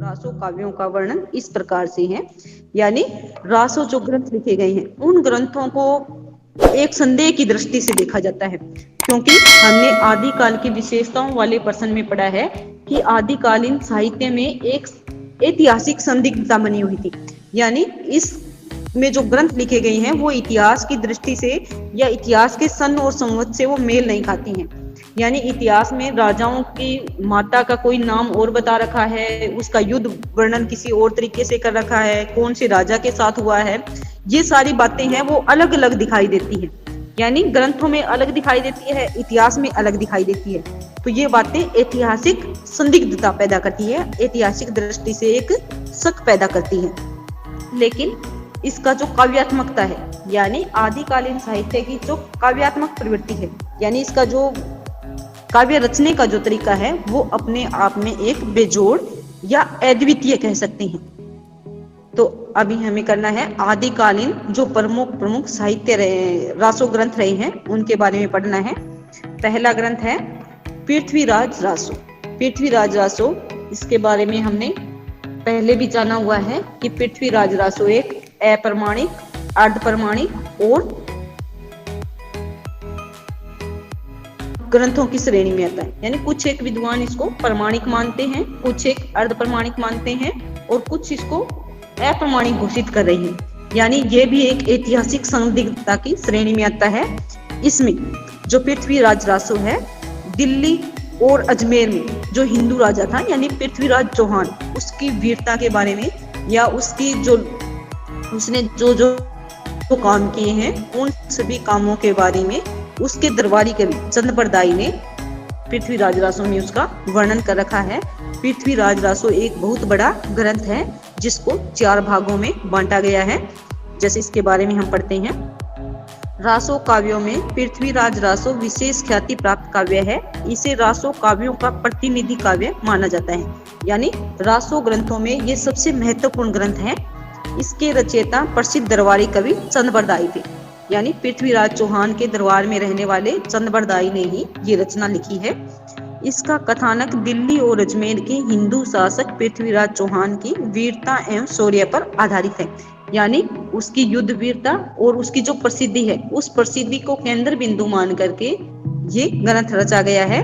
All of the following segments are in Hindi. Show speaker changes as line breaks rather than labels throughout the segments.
रासो काव्यों का वर्णन इस प्रकार से है। यानी रासो जो ग्रंथ लिखे गए हैं उन ग्रंथों को एक संदेह की दृष्टि से देखा जाता है, क्योंकि हमने आदिकाल की विशेषताओं वाले प्रश्न में पढ़ा है कि आदिकालीन साहित्य में एक ऐतिहासिक संदिग्धता बनी हुई थी। यानी इस में जो ग्रंथ लिखे गए हैं वो इतिहास की दृष्टि से या इतिहास के सन और संवत से वो मेल नहीं खाती हैं। यानी इतिहास में राजाओं की माता का कोई नाम और बता रखा है, उसका युद्ध वर्णन किसी और तरीके से कर रखा है, कौन से राजा के साथ हुआ है, ये सारी बातें हैं वो अलग अलग दिखाई देती हैं। यानी ग्रंथों में अलग दिखाई देती है, इतिहास में अलग दिखाई देती है। तो ये बातें ऐतिहासिक संदिग्धता पैदा करती है, ऐतिहासिक दृष्टि से एक शक पैदा करती है। लेकिन इसका जो काव्यात्मकता है, यानी आदिकालीन साहित्य की जो काव्यात्मक प्रवृत्ति है, यानी इसका जो काव्य रचने का जो तरीका है वो अपने आप में एक बेजोड़ या अद्वितीय कह सकते हैं। तो अभी हमें करना है आदिकालीन जो प्रमुख साहित्य रासो ग्रंथ रहे हैं उनके बारे में पढ़ना है। पहला ग्रंथ है पृथ्वीराज रासो। पृथ्वीराज रासो, इसके बारे में हमने पहले भी जाना हुआ है कि पृथ्वीराज रासो एक अप्रमाणिक, अर्धप्रमाणिक और ग्रंथों की श्रेणी में आता है। यानी कुछ एक विद्वान इसको प्रमाणिक मानते हैं, कुछ एक अर्धप्रमाणिक मानते हैं और कुछ इसको अप्रमाणिक घोषित कर रहे हैं। यानी ये भी एक ऐतिहासिक संदिग्धता की श्रेणी में आता है। इसमें जो पृथ्वीराज रासो है, दिल्ली और अजमेर में जो हिंदू राजा था यानी पृथ्वीराज चौहान, उसकी वीरता के बारे में या उसकी जो उसने जो काम किए हैं उन सभी कामों के बारे में उसके दरबारी कवि चंद्रबरदाई ने पृथ्वीराज रासो में उसका वर्णन कर रखा है। पृथ्वीराज रासो एक बहुत बड़ा ग्रंथ है जिसको 4 भागों में बांटा गया है। जैसे इसके बारे में हम पढ़ते हैं। रासो काव्यों में पृथ्वीराज रासो विशेष ख्याति प्राप्त काव्य है। इसे रासो काव्यों का प्रतिनिधि काव्य माना जाता है। यानी रासो ग्रंथों में ये सबसे महत्वपूर्ण ग्रंथ है। इसके रचयिता प्रसिद्ध दरबारी कवि चंद्रबरदाई थे। यानी पृथ्वीराज चौहान के दरबार में रहने वाले चंद्रबरदाई ने ही ये रचना लिखी है। इसका कथानक दिल्ली और अजमेर के हिंदू शासक पृथ्वीराज चौहान की वीरता एवं शौर्य पर आधारित है। यानी उसकी युद्ध वीरता और उसकी जो प्रसिद्धि है उस प्रसिद्धि को केंद्र बिंदु मान करके ये ग्रंथ रचा गया है।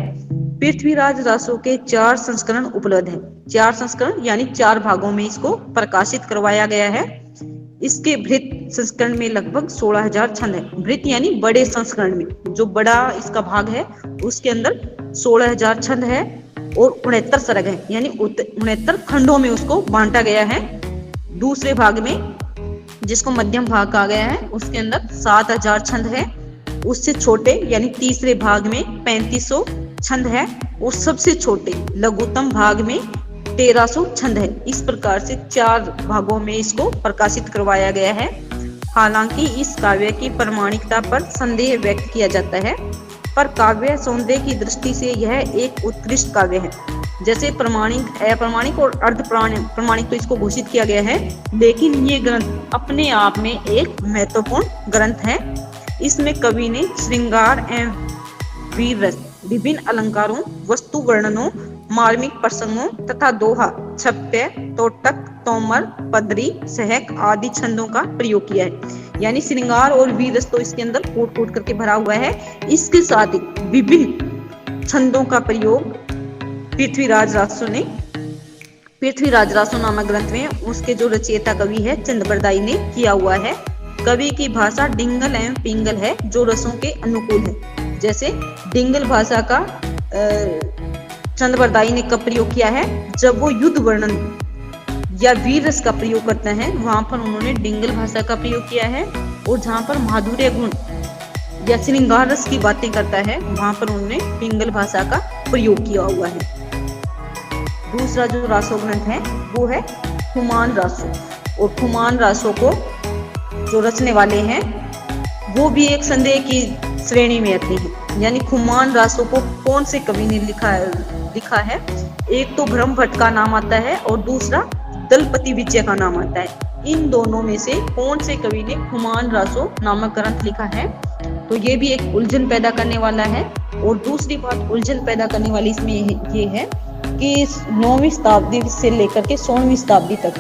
पृथ्वीराज रासो के 4 संस्करण उपलब्ध है। 4 संस्करण यानी 4 भागों में इसको प्रकाशित करवाया गया है। इसके भृत संस्करण में लगभग 16,000 छंद है। भृत यानी बड़े संस्करण में जो बड़ा इसका भाग है उसके अंदर 16,000 छंद है और 69 सरग है। यानी 69 खंडों में उसको बांटा गया है। दूसरे भाग में जिसको मध्यम भाग कहा गया है उसके अंदर 7,000 छंद है। उससे छोटे यानी तीसरे भाग में 3500 छंद है और सबसे छोटे लघुतम भाग में 1300 छंद है। इस प्रकार से 4 भागों में इसको प्रकाशित करवाया गया है। हालांकि इस काव्य की प्रमाणिकता पर संदेह व्यक्त किया जाता है, पर काव्य सौंदर्य की दृष्टि से यह एक उत्कृष्ट काव्य है। जैसे प्रमाणिक, अप्रमाणिक और अर्ध प्रमाणिक तो इसको घोषित किया गया है, लेकिन ये ग्रंथ अपने आप में एक महत्वपूर्ण ग्रंथ है। इसमें कवि ने श्रृंगार एवं वीर रस, विभिन्न अलंकारों, वस्तु वर्णनों, मार्मिक प्रसंगों तथा दोहा, छप्य, तोटक, तोमर, पदरी, सहक आदि छंदों का प्रयोग किया है। यानी श्रृंगार और वीर रस तो इसके अंदर कूट कूट करके भरा हुआ है। इसके साथ ही विभिन्न छंदों का प्रयोग पृथ्वीराज रासो नामक ग्रंथ में उसके जो रचयिता कवि है चंद्रबरदाई ने किया हुआ है। कवि की भाषा डिंगल एवं पिंगल है जो रसों के अनुकूल है। जैसे डिंगल भाषा का चंद्रबरदाई ने कब प्रयोग किया है, जब वो युद्ध वर्णन या वीर रस का प्रयोग करते हैं वहां पर उन्होंने डिंगल भाषा का प्रयोग किया है। और जहां पर माधुर्य गुण या श्रृंगार रस की बातें करता है वहां पर उन्होंने पिंगल भाषा का प्रयोग किया हुआ है। दूसरा जो रासो ग्रंथ है वो है खुमान रासो। और खुमान रासो को जो रचने वाले हैं वो भी एक संदेह की श्रेणी में आते हैं। यानी खुमान रासो को कौन से कवि ने लिखा है, एक तो ब्रह्म भट्ट का नाम आता है और दूसरा दलपति विजय का नाम आता है। इन दोनों में से कौन से कवि ने खुमान रासो नामक ग्रंथ लिखा है, तो ये भी एक उलझन पैदा करने वाला है। और दूसरी बात उलझन पैदा करने वाली इसमें ये है कि 9वीं शताब्दी से लेकर के 16वीं शताब्दी तक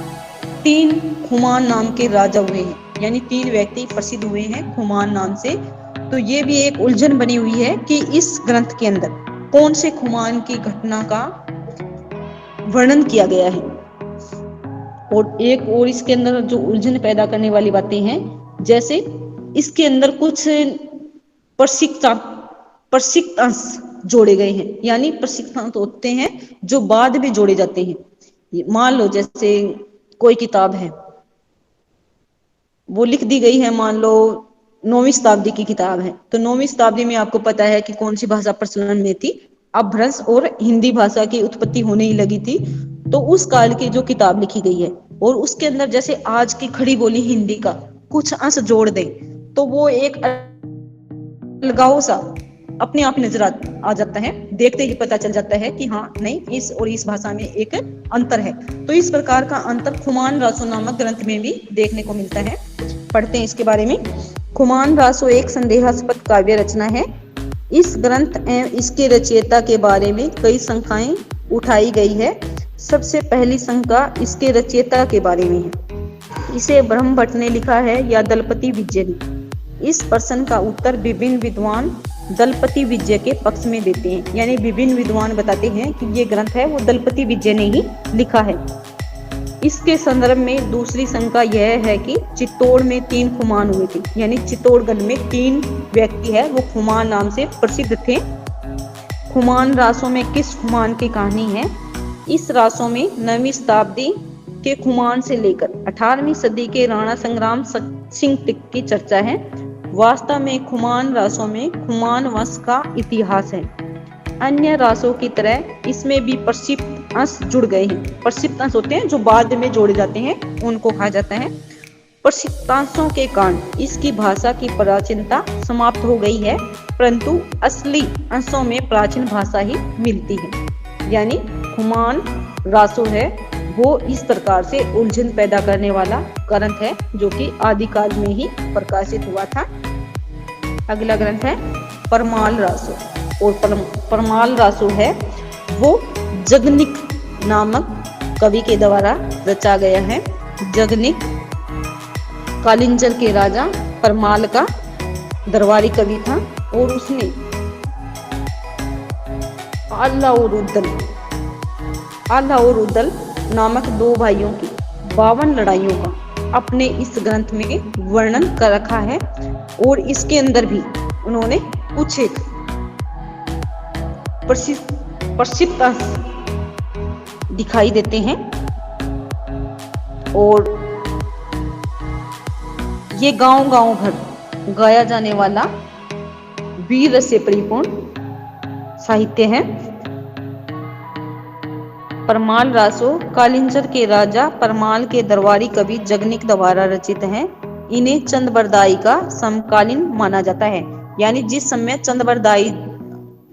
3 खुमान नाम के राजा हुए हैं, यानी 3 व्यक्ति प्रसिद्ध हुए हैं खुमान नाम से। तो ये भी एक उलझन बनी हुई है कि इस ग्रंथ के अंदर कौन से खुमान की घटना का वर्णन किया गया है। और इसके अंदर जो उलझन पैदा करने वाली बातें हैं, जैसे इसके अंदर कुछ प्रशिक्षांश जोड़े गए हैं, यानी प्रशिक्षांश होते हैं जो बाद में जोड़े जाते हैं। मान लो जैसे कोई किताब है, वो लिख दी गई है, मान लो 9वीं शताब्दी की किताब है, तो 9वीं शताब्दी में आपको पता है कि कौन सी भाषा प्रचलन में थी, अपभ्रंश और हिंदी भाषा की उत्पत्ति होने ही लगी थी। तो उस काल की जो किताब लिखी गई है और उसके अंदर जैसे आज की खड़ी बोली हिंदी का कुछ अंश जोड़ दें, तो वो एक अलगाव सा अपने आप नजर आ जाता है, देखते ही पता चल जाता है कि हाँ नहीं, इस और इस भाषा में एक अंतर है। तो इस प्रकार का अंतर खुमान रासो नामक ग्रंथ में भी देखने को मिलता है। पढ़ते हैं इसके बारे में। खुमान रासो एक संदेहास्पद काव्य रचना है। इस ग्रंथ एवं इसके रचयिता के बारे में कई शंकाएं उठाई गई है। सबसे पहली शंका इसके रचयिता के बारे में है, इसे ब्रह्म भट्ट ने लिखा है या दलपति विजय ने। इस प्रश्न का उत्तर विभिन्न विद्वान दलपति विजय के पक्ष में देते हैं, यानी विभिन्न विद्वान बताते हैं कि ये ग्रंथ है वो दलपति विजय ने ही लिखा है। इसके संदर्भ में दूसरी शंका यह है कि चित्तौड़ में 3 खुमान हुए थे, यानी चित्तौड़गढ़ में 3 व्यक्ति है वो खुमान नाम से प्रसिद्ध थे। खुमान रासों में किस खुमान की कहानी है? इस रासों में 9वीं शताब्दी के खुमान से लेकर 18वीं सदी के राणा संग्राम सिंह की चर्चा है। वास्तव में खुमान रासों में खुमान वंश का इतिहास है। अन्य रासों की तरह इसमें भी प्रक्षिप्त अंश जुड़ गए हैं। प्रक्षिप्त अंश होते हैं जो बाद में जोड़े जाते हैं, उनको कहा जाता है। प्रक्षिप्तांशों के कारण इसकी भाषा की प्राचीनता समाप्त हो गई है, परंतु असली अंशों में प्राचीन भाषा ही मिलती है। यानी खुमान रासो है वो इस प्रकार से उलझन पैदा करने वाला ग्रंथ है जो कि आदिकाल में ही प्रकाशित हुआ था। अगला ग्रंथ है परमाल रासो। और परमाल रासो है वो जगनिक नामक कवि के द्वारा रचा गया है। जगनिक कालिंजर के राजा परमाल का दरबारी कवि था और उसने आल्हा और उद्दल नामक 2 भाइयों की 52 लड़ाइयों का अपने इस ग्रंथ में वर्णन कर रखा है। और इसके अंदर भी उन्होंने कुछ एक प्रक्षिप्त अंश दिखाई देते हैं। और ये गांव भर गाया जाने वाला वीर रस से परिपूर्ण साहित्य है। परमाल रासो कालिंजर के राजा परमाल के दरबारी कवि जगनिक द्वारा रचित हैं। इन्हें चंद्रबरदाई का समकालीन माना जाता है, यानी जिस समय चंद्रबरदाई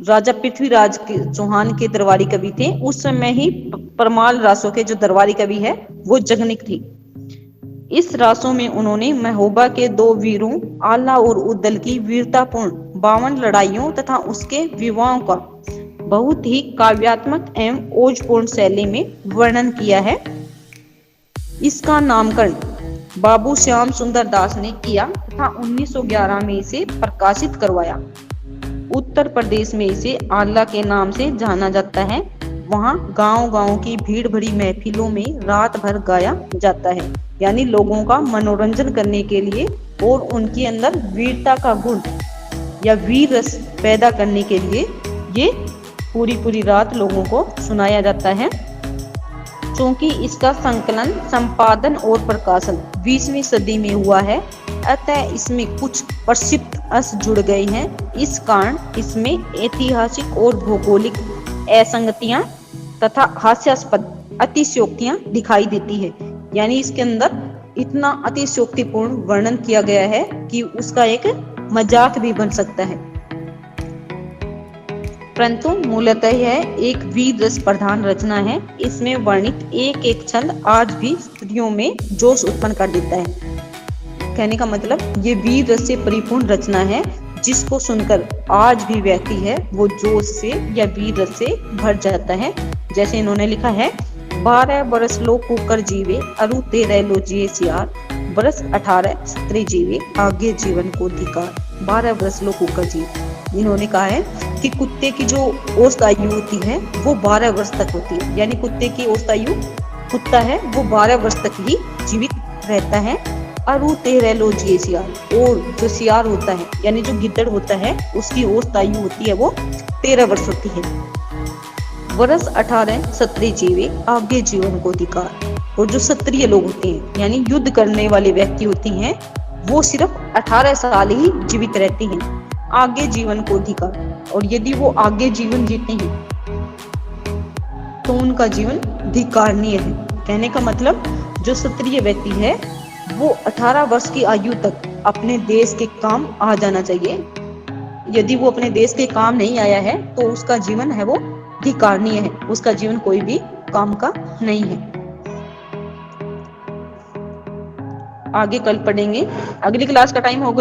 राजा पृथ्वीराज चौहान के दरबारी कवि थे उस समय ही परमाल रासो के जो दरबारी कवि है वो जगनिक थे। इस रासो में उन्होंने महोबा के 2 वीरों आल्हा और उद्दल की वीरतापूर्ण 52 लड़ाइयों तथा उसके विवाहों का बहुत ही काव्यात्मक एवं ओजपूर्ण शैली में वर्णन किया है। इसका नामकरण बाबू श्याम सुंदर दास ने किया तथा 1911 में इसे प्रकाशित करवाया। उत्तर प्रदेश में इसे आल्हा के नाम से जाना जाता है। वहाँ गांव की भीड़ भरी महफिलों में रात भर गाया जाता है, यानी लोगों का मनोरंजन करने के लिए और उनके अंदर वीरता का गुण या वीर रस पैदा करने के लिए ये पूरी रात लोगों को सुनाया जाता है। क्योंकि इसका संकलन, संपादन और प्रकाशन 20वीं सदी में हुआ है, अतः इसमें कुछ प्रक्षिप्त अंश जुड़ गए हैं। इस कारण इसमें ऐतिहासिक और भौगोलिक असंगतियां तथा हास्यास्पद अतिशयोक्तियां दिखाई देती है। यानी इसके अंदर इतना अतिशयोक्तिपूर्ण वर्णन किया गया है कि उसका एक मजाक भी बन सकता है, परंतु मूलतः यह एक वीर रस प्रधान रचना है। इसमें वर्णित एक छंद आज भी स्त्रियों में जोश उत्पन्न कर देता है। कहने का मतलब ये वीर रस से परिपूर्ण रचना है जिसको सुनकर आज भी व्यक्ति है वो जोश से या वीर रस से भर जाता है। जैसे इन्होंने लिखा है 12 बरस लोग होकर जीवे अरु 13 लो जिए सियार, बरस 18 17 जीवे आगे जीवन को धिकार। 12 बरस लोग होकर जीवे, इन्होंने कहा है कि कुत्ते की जो औसत आयु होती है वो 12 वर्ष तक होती है, यानी कुत्ते की औसत आयु, कुत्ता है वो 12 वर्ष तक ही जीवित रहता है। अरु 13 लो जिए सियार, और जो सियार होता है यानी जो गिद्दड़ होता है उसकी औसत आयु होती है वो 13 वर्ष होती है। वर्ष 18 17 जीवे आगे जीवन को धिकार, और जो क्षत्रिय लोग होते हैं यानी युद्ध करने वाले व्यक्ति होते हैं वो सिर्फ 18 साल ही जीवित रहते हैं, आगे जीवन को धिकार। और यदि वो आगे जीवन जीते हैं तो उनका जीवन धिकारणीय है। कहने का मतलब जो क्षत्रिय व्यक्ति है वो 18 वर्ष की आयु तक अपने देश के काम आ जाना चाहिए। यदि वो अपने देश के काम नहीं आया है तो उसका जीवन है वो धिकारणीय है, उसका जीवन कोई भी काम का नहीं है। आगे कल पढ़ेंगे, अगली क्लास का टाइम हो गया।